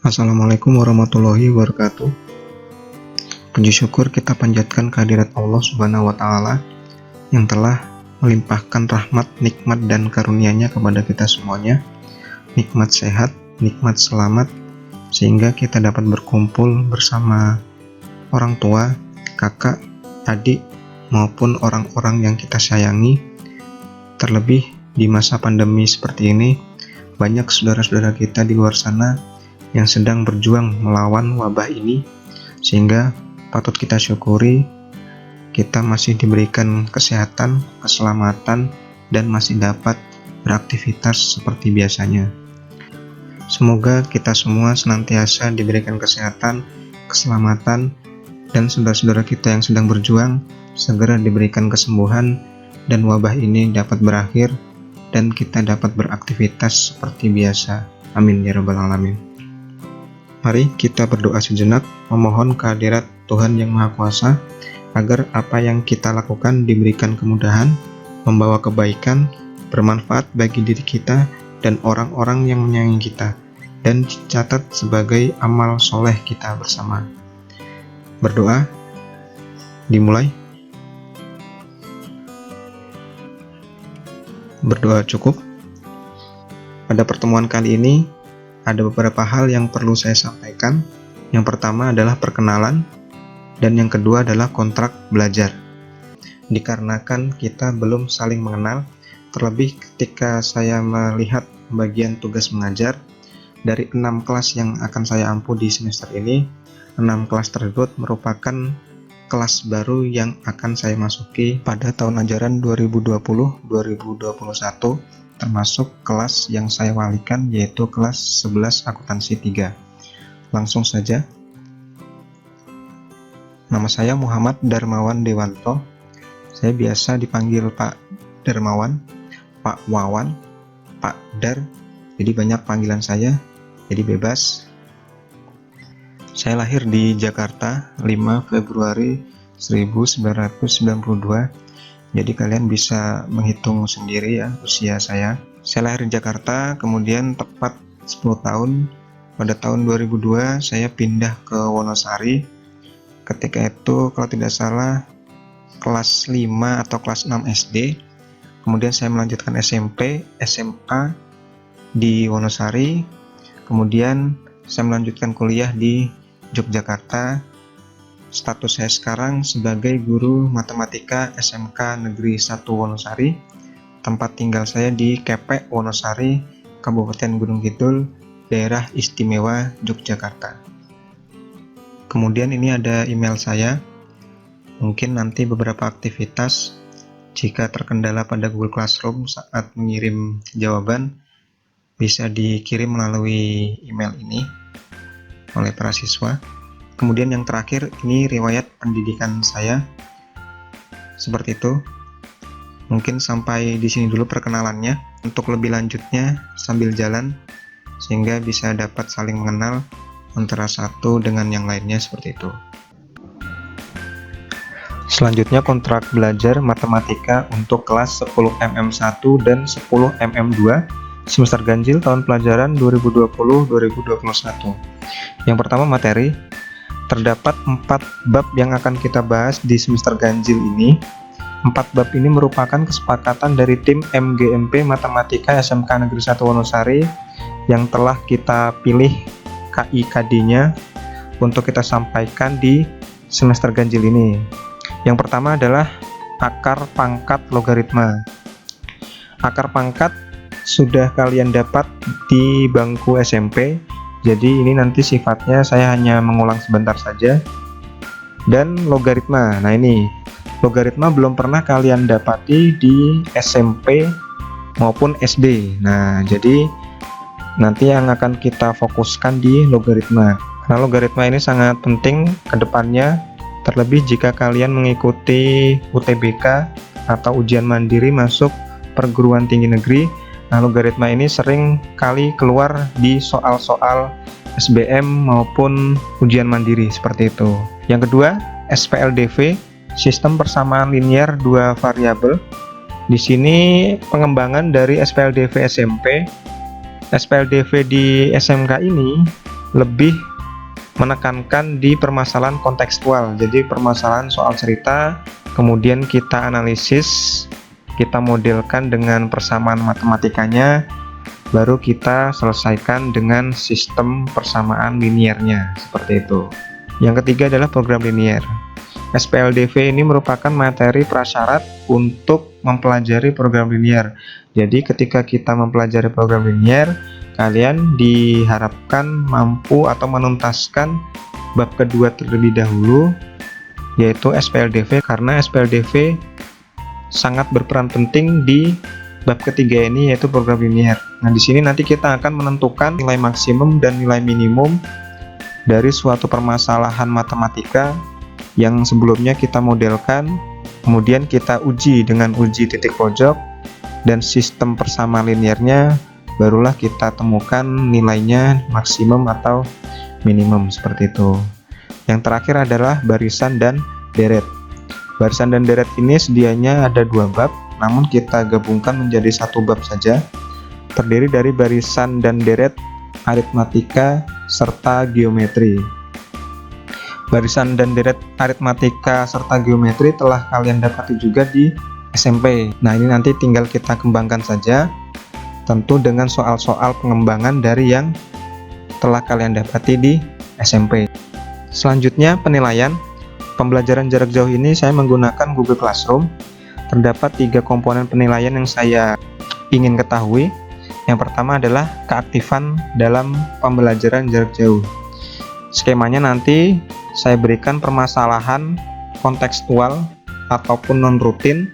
Assalamualaikum warahmatullahi wabarakatuh. Puji syukur kita panjatkan kehadirat Allah Subhanahu wa Ta'ala yang telah melimpahkan rahmat, nikmat, dan karunia-Nya kepada kita semuanya. Nikmat sehat, nikmat selamat, sehingga kita dapat berkumpul bersama orang tua, kakak, adik, maupun orang-orang yang kita sayangi. Terlebih di masa pandemi seperti ini, banyak saudara-saudara kita di luar sana yang sedang berjuang melawan wabah ini, sehingga patut kita syukuri kita masih diberikan kesehatan, keselamatan, dan masih dapat beraktivitas seperti biasanya. Semoga kita semua senantiasa diberikan kesehatan, keselamatan, dan saudara-saudara kita yang sedang berjuang segera diberikan kesembuhan dan wabah ini dapat berakhir dan kita dapat beraktivitas seperti biasa. Amin ya rabbal alamin. Mari kita berdoa sejenak, memohon kehadirat Tuhan Yang Maha Kuasa, agar apa yang kita lakukan diberikan kemudahan, membawa kebaikan, bermanfaat bagi diri kita dan orang-orang yang menyayangi kita, dan dicatat sebagai amal soleh kita bersama. Berdoa, dimulai. Berdoa cukup. Pada pertemuan kali ini, ada beberapa hal yang perlu saya sampaikan. Yang pertama adalah perkenalan, dan yang kedua adalah kontrak belajar. Dikarenakan kita belum saling mengenal, terlebih ketika saya melihat bagian tugas mengajar, dari 6 kelas yang akan saya ampu di semester ini, 6 kelas tersebut merupakan kelas baru yang akan saya masuki pada tahun ajaran 2020-2021, termasuk kelas yang saya walikan, yaitu kelas 11 akuntansi 3. Langsung saja. Nama saya Muhammad Darmawan Dewanto. Saya biasa dipanggil Pak Darmawan, Pak Wawan, Pak Dar. Jadi banyak panggilan saya, jadi bebas. Saya lahir di Jakarta 5 Februari 1992. Jadi kalian bisa menghitung sendiri ya usia saya. Saya lahir di Jakarta, kemudian tepat 10 tahun. Pada tahun 2002 saya pindah ke Wonosari. Ketika itu kalau tidak salah kelas 5 atau kelas 6 SD. Kemudian saya melanjutkan SMP, SMA di Wonosari. Kemudian saya melanjutkan kuliah di Yogyakarta. Status saya sekarang sebagai guru matematika SMK Negeri 1 Wonosari. Tempat tinggal saya di Kepek, Wonosari, Kabupaten Gunung Kidul, Daerah Istimewa Yogyakarta. Kemudian ini ada email saya. Mungkin nanti beberapa aktivitas jika terkendala pada Google Classroom saat mengirim jawaban bisa dikirim melalui email ini oleh para siswa. Kemudian yang terakhir, ini riwayat pendidikan saya. Seperti itu. Mungkin sampai di sini dulu perkenalannya. Untuk lebih lanjutnya sambil jalan, sehingga bisa dapat saling mengenal antara satu dengan yang lainnya seperti itu. Selanjutnya kontrak belajar matematika untuk kelas 10 MM1 dan 10 MM2 semester ganjil tahun pelajaran 2020-2021. Yang pertama materi. Terdapat 4 bab yang akan kita bahas di semester ganjil ini. 4 bab ini merupakan kesepakatan dari tim MGMP Matematika SMK Negeri 1 Wonosari yang telah kita pilih KIKD-nya untuk kita sampaikan di semester ganjil ini. Yang pertama adalah akar pangkat logaritma. Akar pangkat sudah kalian dapat di bangku SMP. Jadi ini nanti sifatnya saya hanya mengulang sebentar saja. Dan logaritma. Nah ini, logaritma belum pernah kalian dapati di SMP maupun SD. Nah, jadi nanti yang akan kita fokuskan di logaritma. Karena logaritma ini sangat penting ke depannya, terlebih jika kalian mengikuti UTBK atau ujian mandiri masuk perguruan tinggi negeri. Nah, logaritma ini sering kali keluar di soal-soal SBM maupun ujian mandiri seperti itu. Yang kedua, SPLDV, sistem persamaan linear dua variabel. Di sini pengembangan dari SPLDV SMP. SPLDV di SMK ini lebih menekankan di permasalahan kontekstual. Jadi permasalahan soal cerita, kemudian kita analisis, kita modelkan dengan persamaan matematikanya, baru kita selesaikan dengan sistem persamaan linearnya, seperti itu. Yang ketiga adalah program linear. SPLDV ini merupakan materi prasyarat untuk mempelajari program linear. Jadi ketika kita mempelajari program linear, kalian diharapkan mampu atau menuntaskan bab kedua terlebih dahulu, yaitu SPLDV, karena SPLDV sangat berperan penting di bab ketiga ini, yaitu program linear. Nah, di sini nanti kita akan menentukan nilai maksimum dan nilai minimum dari suatu permasalahan matematika yang sebelumnya kita modelkan, kemudian kita uji dengan uji titik pojok dan sistem persamaan linearnya, barulah kita temukan nilainya maksimum atau minimum, seperti itu. Yang terakhir adalah barisan dan deret. Barisan dan deret ini sedianya ada 2 bab, namun kita gabungkan menjadi 1 bab saja, terdiri dari barisan dan deret, aritmatika, serta geometri. Barisan dan deret aritmatika serta geometri telah kalian dapati juga di SMP. Nah, ini nanti tinggal kita kembangkan saja, tentu dengan soal-soal pengembangan dari yang telah kalian dapati di SMP. Selanjutnya, penilaian. Pembelajaran jarak jauh ini saya menggunakan Google Classroom. Terdapat 3 komponen penilaian yang saya ingin ketahui. Yang pertama adalah keaktifan dalam pembelajaran jarak jauh. Skemanya nanti saya berikan permasalahan kontekstual ataupun non-rutin.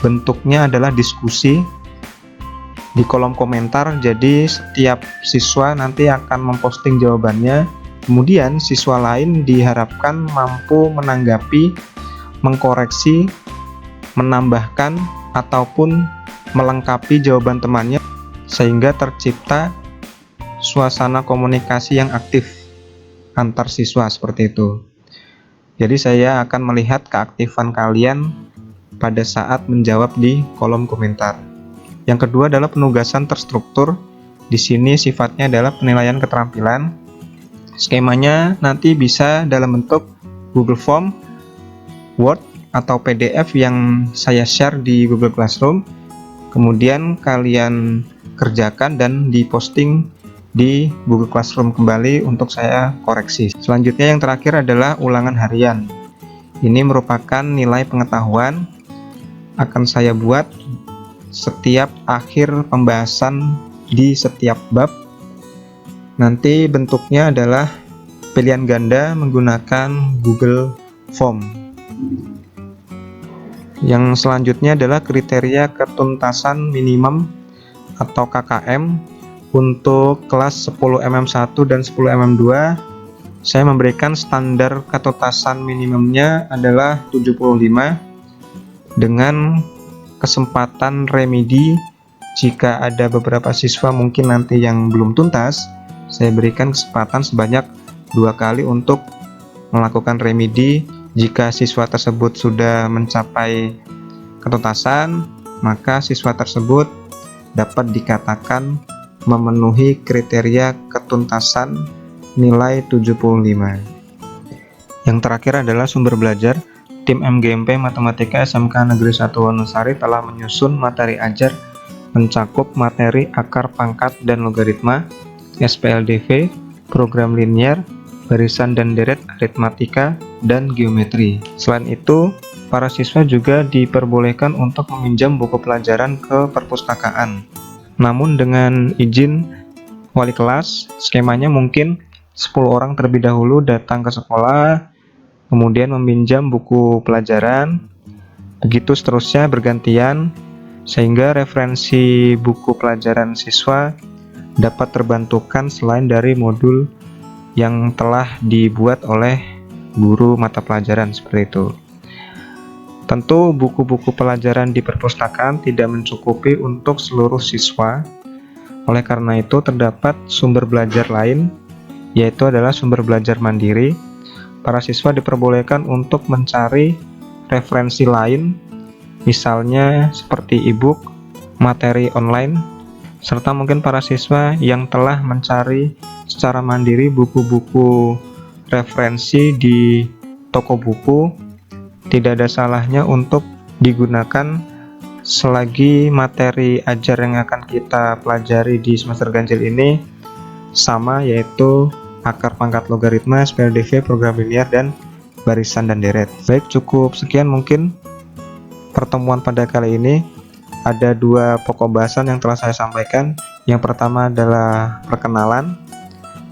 Bentuknya adalah diskusi di kolom komentar, jadi setiap siswa nanti akan memposting jawabannya, kemudian siswa lain diharapkan mampu menanggapi, mengkoreksi, menambahkan, ataupun melengkapi jawaban temannya, sehingga tercipta suasana komunikasi yang aktif antar siswa, seperti itu. Jadi saya akan melihat keaktifan kalian pada saat menjawab di kolom komentar. Yang kedua adalah penugasan terstruktur. Di sini sifatnya adalah penilaian keterampilan. Skemanya nanti bisa dalam bentuk Google Form, Word, atau PDF yang saya share di Google Classroom. Kemudian kalian kerjakan dan diposting di Google Classroom kembali untuk saya koreksi. Selanjutnya yang terakhir adalah ulangan harian. Ini merupakan nilai pengetahuan, akan saya buat setiap akhir pembahasan di setiap bab. Nanti bentuknya adalah pilihan ganda menggunakan Google Form. Yang selanjutnya adalah kriteria ketuntasan minimum atau KKM untuk kelas 10mm1 dan 10mm2. Saya memberikan standar ketuntasan minimumnya adalah 75 dengan kesempatan remedi. Jika ada beberapa siswa mungkin nanti yang belum tuntas, saya berikan kesempatan sebanyak 2 kali untuk melakukan remedi. Jika siswa tersebut sudah mencapai ketuntasan, maka siswa tersebut dapat dikatakan memenuhi kriteria ketuntasan nilai 75. Yang terakhir adalah sumber belajar. Tim MGMP Matematika SMK Negeri 1 Wonosari telah menyusun materi ajar mencakup materi akar pangkat dan logaritma, SPLDV, program linear, barisan dan deret aritmatika, dan geometri. Selain itu, para siswa juga diperbolehkan untuk meminjam buku pelajaran ke perpustakaan. Namun dengan izin wali kelas, skemanya mungkin 10 orang terlebih dahulu datang ke sekolah, kemudian meminjam buku pelajaran, begitu seterusnya bergantian, sehingga referensi buku pelajaran siswa dapat terbantukan selain dari modul yang telah dibuat oleh guru mata pelajaran, seperti itu. Tentu buku-buku pelajaran di perpustakaan tidak mencukupi untuk seluruh siswa. Oleh karena itu terdapat sumber belajar lain, yaitu adalah sumber belajar mandiri. Para siswa diperbolehkan untuk mencari referensi lain, misalnya seperti e-book, materi online, serta mungkin para siswa yang telah mencari secara mandiri buku-buku referensi di toko buku. Tidak ada salahnya untuk digunakan selagi materi ajar yang akan kita pelajari di semester ganjil ini sama, yaitu akar pangkat logaritma, SPLDV, program linear, dan barisan dan deret. Baik, cukup sekian mungkin pertemuan pada kali ini. Ada dua pokok bahasan yang telah saya sampaikan. Yang pertama adalah perkenalan,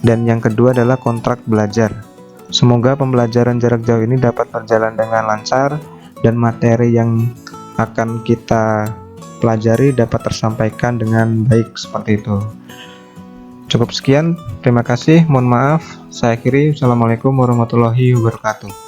dan yang kedua adalah kontrak belajar. Semoga pembelajaran jarak jauh ini dapat berjalan dengan lancar dan materi yang akan kita pelajari dapat tersampaikan dengan baik seperti itu. Cukup sekian, terima kasih, mohon maaf, saya akhiri. Assalamualaikum warahmatullahi wabarakatuh.